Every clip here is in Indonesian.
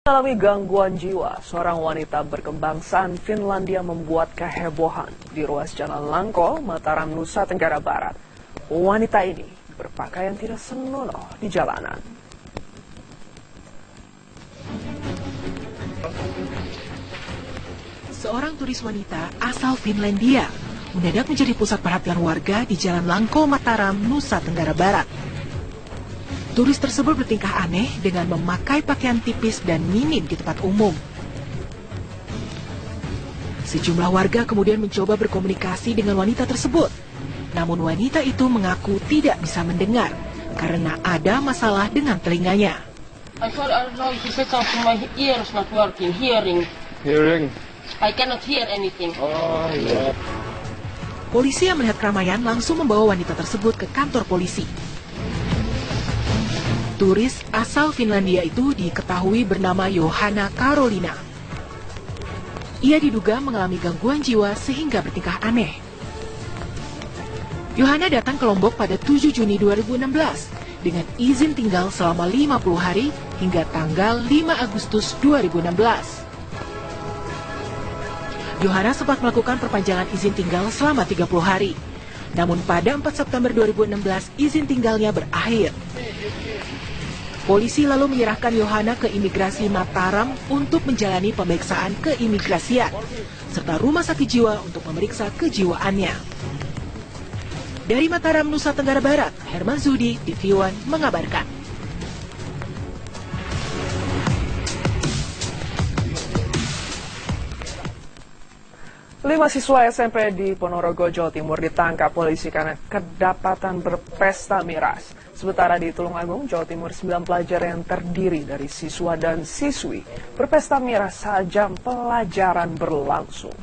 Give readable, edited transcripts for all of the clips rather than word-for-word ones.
Mengalami gangguan jiwa, seorang wanita berkebangsaan Finlandia membuat kehebohan di ruas Jalan Langko, Mataram, Nusa Tenggara Barat. Wanita ini berpakaian tidak senonoh di jalanan. Seorang turis wanita asal Finlandia mendadak menjadi pusat perhatian warga di Jalan Langko, Mataram, Nusa Tenggara Barat. Turis tersebut bertingkah aneh dengan memakai pakaian tipis dan minim di tempat umum. Sejumlah warga kemudian mencoba berkomunikasi dengan wanita tersebut. Namun wanita itu mengaku tidak bisa mendengar karena ada masalah dengan telinganya. I cannot hear anything. Polisi yang melihat keramaian langsung membawa wanita tersebut ke kantor polisi. Turis asal Finlandia itu diketahui bernama Johanna Karolina. Ia diduga mengalami gangguan jiwa sehingga bertingkah aneh. Johanna datang ke Lombok pada 7 Juni 2016 dengan izin tinggal selama 50 hari hingga tanggal 5 Agustus 2016. Johanna sempat melakukan perpanjangan izin tinggal selama 30 hari. Namun pada 4 September 2016 izin tinggalnya berakhir. Polisi lalu menyerahkan Johanna ke imigrasi Mataram untuk menjalani pemeriksaan keimigrasian, serta rumah sakit jiwa untuk memeriksa kejiwaannya. Dari Mataram, Nusa Tenggara Barat, Herman Zudi, TV One mengabarkan. Lima siswa SMP di Ponorogo, Jawa Timur ditangkap polisi karena kedapatan berpesta miras. Sementara di Tulungagung, Jawa Timur, 9 pelajar yang terdiri dari siswa dan siswi berpesta miras saat jam pelajaran berlangsung.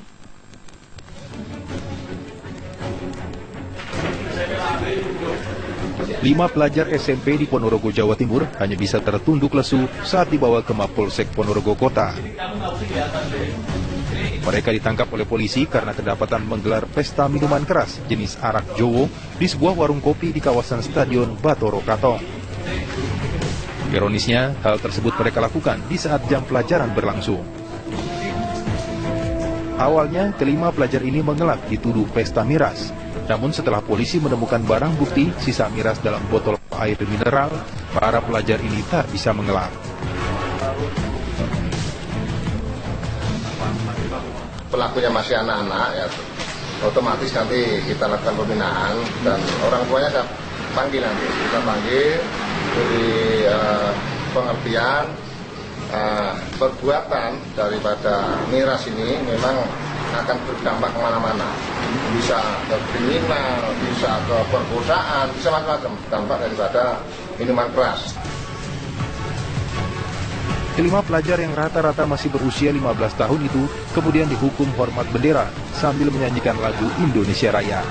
Lima pelajar SMP di Ponorogo, Jawa Timur hanya bisa tertunduk lesu saat dibawa ke Mapolsek Ponorogo Kota. Mereka ditangkap oleh polisi karena kedapatan menggelar pesta minuman keras jenis arak Jowo di sebuah warung kopi di kawasan Stadion Batoro Katong. Ironisnya, hal tersebut mereka lakukan di saat jam pelajaran berlangsung. Awalnya, kelima pelajar ini mengelak dituduh pesta miras. Namun setelah polisi menemukan barang bukti sisa miras dalam botol air mineral, para pelajar ini tak bisa mengelak. Pelakunya masih anak-anak, ya otomatis nanti kita lakukan pembinaan dan orang tuanya kita panggil nanti. Kita panggil dari pengertian perbuatan daripada miras ini memang akan berdampak kemana-mana. Bisa ke kriminal, bisa ke perkosaan, bisa macam-macam dampak daripada minuman keras. Kelima pelajar yang rata-rata masih berusia 15 tahun itu kemudian dihukum hormat bendera sambil menyanyikan lagu Indonesia Raya.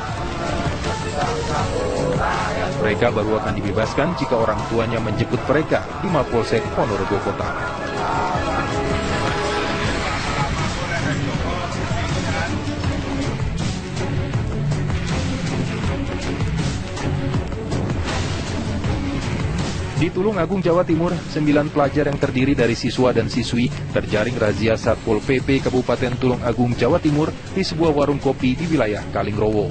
Mereka baru akan dibebaskan jika orang tuanya menjemput mereka di Mapolsek Ponorogo Kota. Di Tulungagung, Jawa Timur, 9 pelajar yang terdiri dari siswa dan siswi terjaring razia Satpol PP Kabupaten Tulungagung, Jawa Timur di sebuah warung kopi di wilayah Kalingrowo.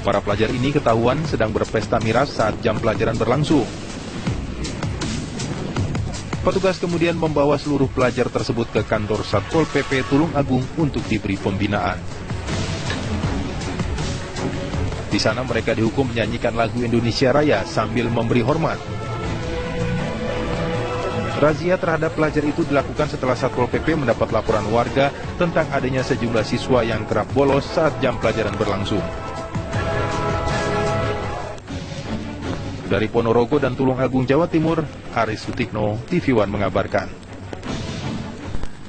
Para pelajar ini ketahuan sedang berpesta miras saat jam pelajaran berlangsung. Petugas kemudian membawa seluruh pelajar tersebut ke kantor Satpol PP Tulungagung untuk diberi pembinaan. Di sana mereka dihukum menyanyikan lagu Indonesia Raya sambil memberi hormat. Razia terhadap pelajar itu dilakukan setelah Satpol PP mendapat laporan warga tentang adanya sejumlah siswa yang kerap bolos saat jam pelajaran berlangsung. Dari Ponorogo dan Tulungagung, Jawa Timur, Aris Sutikno, TV One mengabarkan.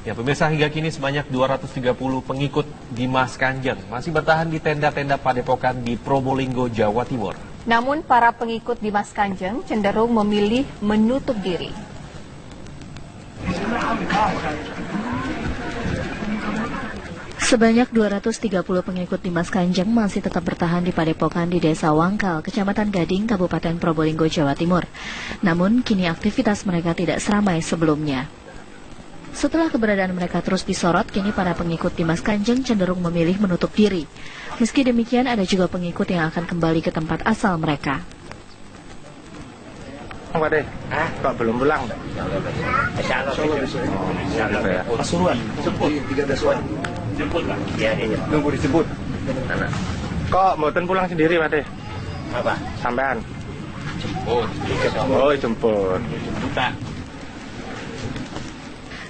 Ya pemirsa, hingga kini sebanyak 230 pengikut Dimas Kanjeng masih bertahan di tenda-tenda padepokan di Probolinggo, Jawa Timur. Namun para pengikut Dimas Kanjeng cenderung memilih menutup diri. Sebanyak 230 pengikut Dimas Kanjeng masih tetap bertahan di Padepokan di Desa Wangkal, Kecamatan Gading, Kabupaten Probolinggo, Jawa Timur. Namun, kini aktivitas mereka tidak seramai sebelumnya. Setelah keberadaan mereka terus disorot, kini para pengikut Dimas Kanjeng cenderung memilih menutup diri. Meski demikian, ada juga pengikut yang akan kembali ke tempat asal mereka. Pak deh, Pak belum pulang. Pasuruan, jemput 13 jemput Pak. Iya. Nunggu dijemput. Kok mboten pulang sendiri Pak deh? Apa? Sampean. Jemput. Oh, jemput. Jemputan.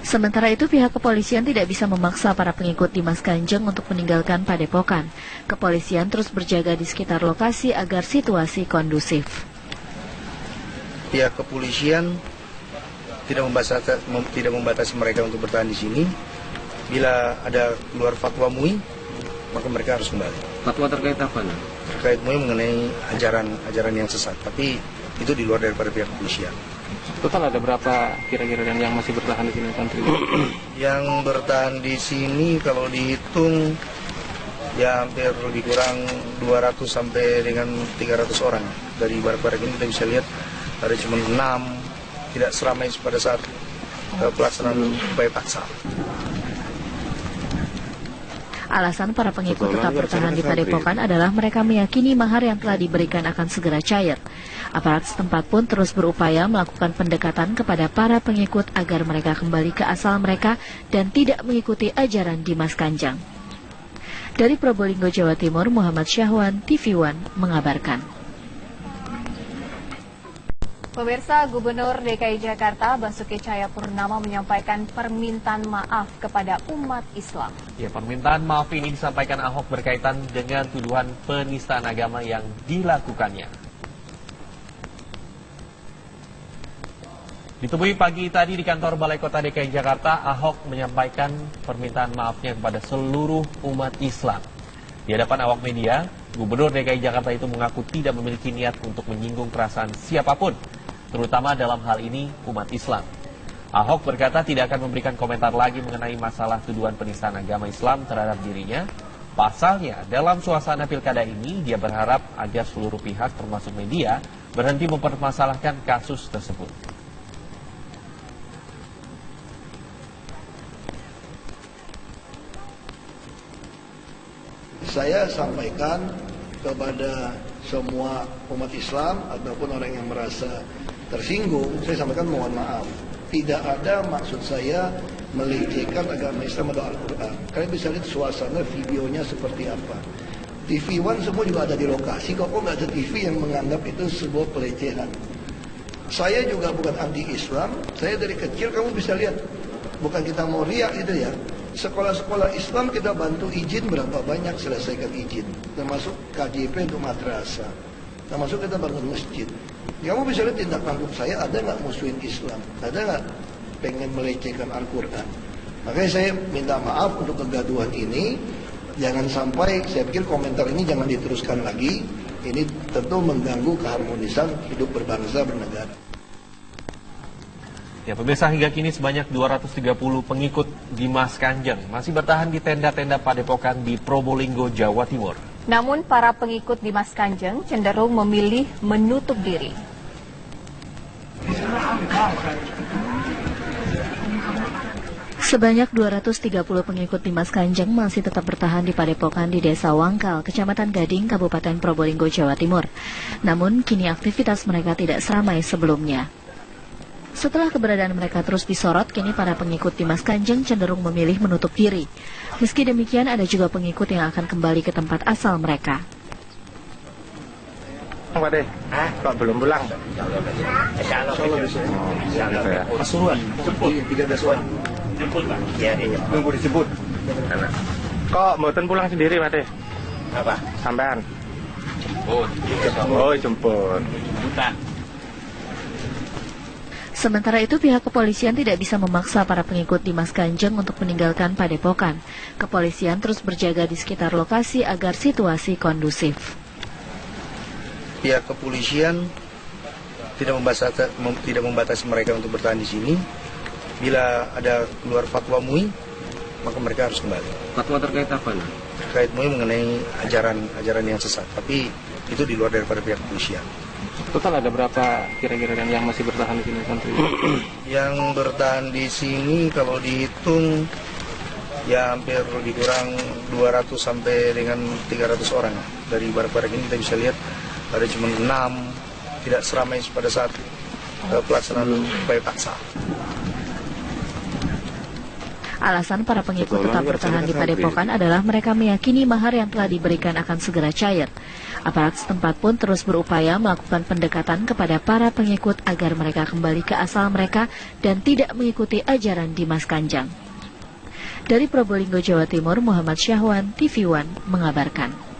Sementara itu, pihak kepolisian tidak bisa memaksa para pengikut Dimas Kanjeng untuk meninggalkan Padepokan. Kepolisian terus berjaga di sekitar lokasi agar situasi kondusif. Pihak kepolisian tidak membatasi mereka untuk bertahan di sini. Bila ada keluar fatwa MUI, maka mereka harus kembali. Fatwa terkait apa? Terkait MUI mengenai ajaran yang sesat, tapi itu di luar daripada pihak kepolisian. Total ada berapa kira-kira yang masih bertahan di sini santri? Yang bertahan di sini kalau dihitung ya hampir lebih kurang 200 sampai dengan 300 orang. Dari barak-barak ini kita bisa lihat ada cuma 6, tidak seramai pada saat pelaksanaan upaya paksa. Alasan para pengikut tetap bertahan di Padepokan adalah mereka meyakini mahar yang telah diberikan akan segera cair. Aparat setempat pun terus berupaya melakukan pendekatan kepada para pengikut agar mereka kembali ke asal mereka dan tidak mengikuti ajaran Dimas Kanjeng. Dari Probolinggo, Jawa Timur, Muhammad Syahwan, TV One mengabarkan. Pemirsa, Gubernur DKI Jakarta Basuki Cahayapurnama menyampaikan permintaan maaf kepada umat Islam. Ya, permintaan maaf ini disampaikan Ahok berkaitan dengan tuduhan penistaan agama yang dilakukannya. Ditemui pagi tadi di kantor Balai Kota DKI Jakarta, Ahok menyampaikan permintaan maafnya kepada seluruh umat Islam. Di hadapan awak media, Gubernur DKI Jakarta itu mengaku tidak memiliki niat untuk menyinggung perasaan siapapun, terutama dalam hal ini umat Islam. Ahok berkata tidak akan memberikan komentar lagi mengenai masalah tuduhan penistaan agama Islam terhadap dirinya. Pasalnya, dalam suasana pilkada ini, dia berharap agar seluruh pihak termasuk media berhenti mempermasalahkan kasus tersebut. Saya sampaikan kepada semua umat Islam ataupun orang yang merasa tersinggung, saya sampaikan mohon maaf. Tidak ada maksud saya melecehkan agama Islam atau Al-Quran. Kalian bisa lihat suasana videonya seperti apa. TV One semua juga ada di lokasi, kok nggak ada TV yang menganggap itu sebuah pelecehan. Saya juga bukan anti-Islam, saya dari kecil kamu bisa lihat. Bukan kita mau riak gitu ya. Sekolah-sekolah Islam kita bantu izin berapa banyak selesaikan izin, termasuk KJP untuk madrasah, termasuk kita bangun masjid. Kamu bisa lihat tindak tanduk saya, ada nggak musuhin Islam, ada nggak pengen melecehkan Al-Quran. Makanya saya minta maaf untuk kegaduhan ini. Jangan sampai, saya pikir komentar ini jangan diteruskan lagi. Ini tentu mengganggu keharmonisan hidup berbangsa bernegara. Ya, pemirsa, hingga kini sebanyak 230 pengikut Dimas Kanjeng masih bertahan di tenda-tenda Padepokan di Probolinggo, Jawa Timur. Namun para pengikut Dimas Kanjeng cenderung memilih menutup diri. Sebanyak 230 pengikut Dimas Kanjeng masih tetap bertahan di Padepokan di Desa Wangkal, Kecamatan Gading, Kabupaten Probolinggo, Jawa Timur. Namun, kini aktivitas mereka tidak seramai sebelumnya. Setelah keberadaan mereka terus disorot, kini para pengikut Dimas Kanjeng cenderung memilih menutup diri. Meski demikian, ada juga pengikut yang akan kembali ke tempat asal mereka. Pak deh, Pak belum pulang. Pasuruan, jemput 13 jemput Pak. Iya. Nunggu dijemput. Kok mboten pulang sendiri Pak deh? Apa? Sampean. Jemput. Oh, jemput. Jemputan. Sementara itu, pihak kepolisian tidak bisa memaksa para pengikut Dimas Kanjeng untuk meninggalkan Padepokan. Kepolisian terus berjaga di sekitar lokasi agar situasi kondusif. Pihak kepolisian tidak membatasi mereka untuk bertahan di sini. Bila ada keluar fatwa MUI, maka mereka harus kembali. Fatwa terkait apa nih? Terkait mengenai ajaran yang sesat, tapi itu di luar daripada pihak kepolisian. Total ada berapa kira-kira yang masih bertahan di sini santri? Yang bertahan di sini kalau dihitung ya hampir lebih kurang 200 sampai dengan 300 orang. Dari barak-barak ini kita bisa lihat ada cuma 6, tidak seramai pada saat pelaksanaan upaya paksa. Alasan para pengikut tetap bertahan di Padepokan adalah mereka meyakini mahar yang telah diberikan akan segera cair. Aparat setempat pun terus berupaya melakukan pendekatan kepada para pengikut agar mereka kembali ke asal mereka dan tidak mengikuti ajaran Dimas Kanjeng. Dari Probolinggo, Jawa Timur, Muhammad Syahwan, TV One mengabarkan.